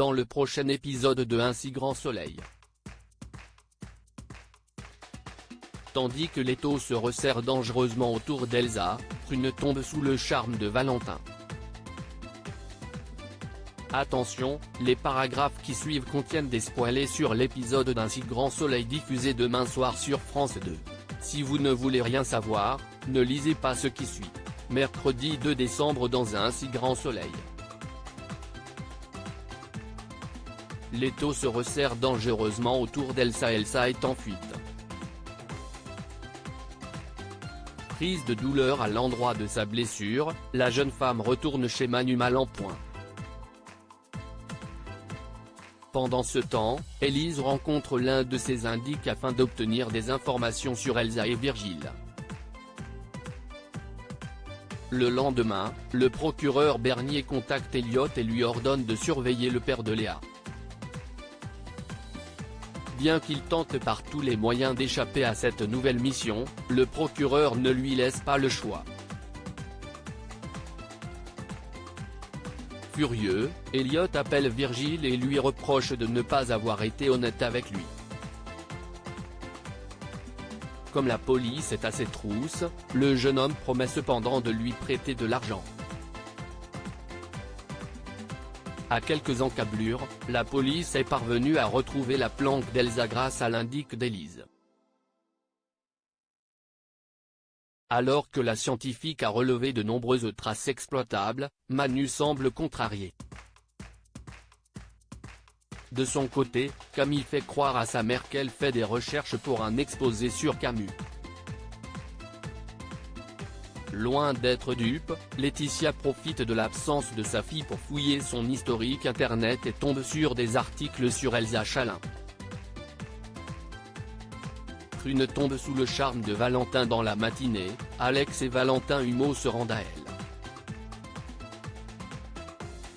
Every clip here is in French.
dans le prochain épisode de Un si grand soleil. Tandis que l'étau se resserre dangereusement autour d'Elsa, Prune tombe sous le charme de Valentin. Attention, les paragraphes qui suivent contiennent des spoilers sur l'épisode d'Un si grand soleil diffusé demain soir sur France 2. Si vous ne voulez rien savoir, ne lisez pas ce qui suit. Mercredi 2 décembre dans Un si grand soleil. L'étau se resserre dangereusement autour d'Elsa. Elsa est en fuite. Prise de douleur à l'endroit de sa blessure, la jeune femme retourne chez Manu mal en point. Pendant ce temps, Élise rencontre l'un de ses indices afin d'obtenir des informations sur Elsa et Virgile. Le lendemain, le procureur Bernier contacte Elliot et lui ordonne de surveiller le père de Léa. Bien qu'il tente par tous les moyens d'échapper à cette nouvelle mission, le procureur ne lui laisse pas le choix. Furieux, Elliot appelle Virgile et lui reproche de ne pas avoir été honnête avec lui. Comme la police est à ses trousses, le jeune homme promet cependant de lui prêter de l'argent. À quelques encablures, la police est parvenue à retrouver la planque d'Elsa grâce à l'indice d'Élise. Alors que la scientifique a relevé de nombreuses traces exploitables, Manu semble contrarié. De son côté, Camille fait croire à sa mère qu'elle fait des recherches pour un exposé sur Camus. Loin d'être dupe, Laetitia profite de l'absence de sa fille pour fouiller son historique internet et tombe sur des articles sur Elsa Chalin. Prune tombe sous le charme de Valentin dans la matinée, Alex et Valentin Humeau se rendent à elle.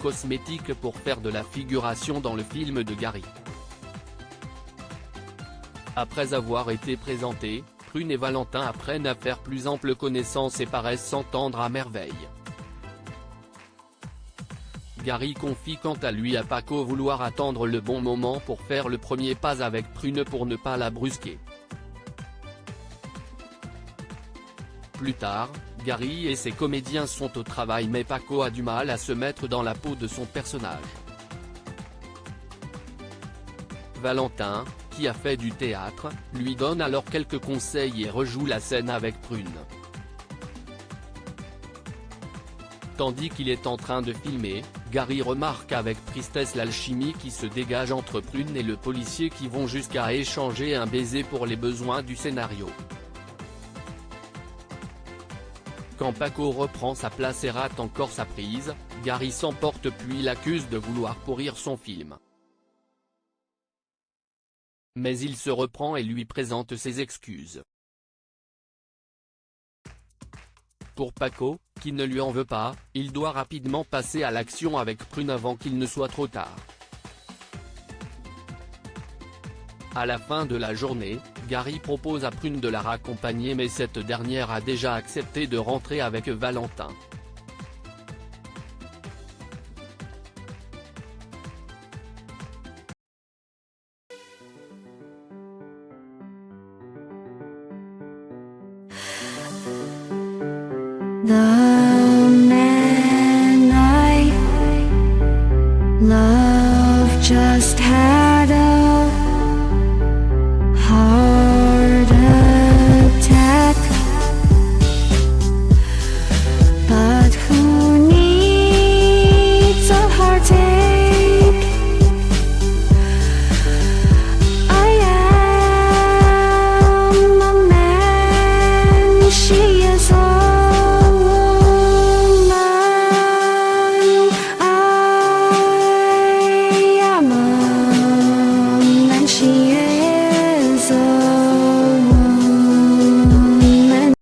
Cosmétique pour faire de la figuration dans le film de Gary. Après avoir été présentés, Prune et Valentin apprennent à faire plus ample connaissance et paraissent s'entendre à merveille. Gary confie quant à lui à Paco vouloir attendre le bon moment pour faire le premier pas avec Prune pour ne pas la brusquer. Plus tard, Gary et ses comédiens sont au travail mais Paco a du mal à se mettre dans la peau de son personnage. Valentin, qui a fait du théâtre, lui donne alors quelques conseils et rejoue la scène avec Prune. Tandis qu'il est en train de filmer, Gary remarque avec tristesse l'alchimie qui se dégage entre Prune et le policier qui vont jusqu'à échanger un baiser pour les besoins du scénario. Quand Paco reprend sa place et rate encore sa prise, Gary s'emporte puis l'accuse de vouloir pourrir son film. Mais il se reprend et lui présente ses excuses. Pour Paco, qui ne lui en veut pas, il doit rapidement passer à l'action avec Prune avant qu'il ne soit trop tard. À la fin de la journée, Gary propose à Prune de la raccompagner mais cette dernière a déjà accepté de rentrer avec Valentin. The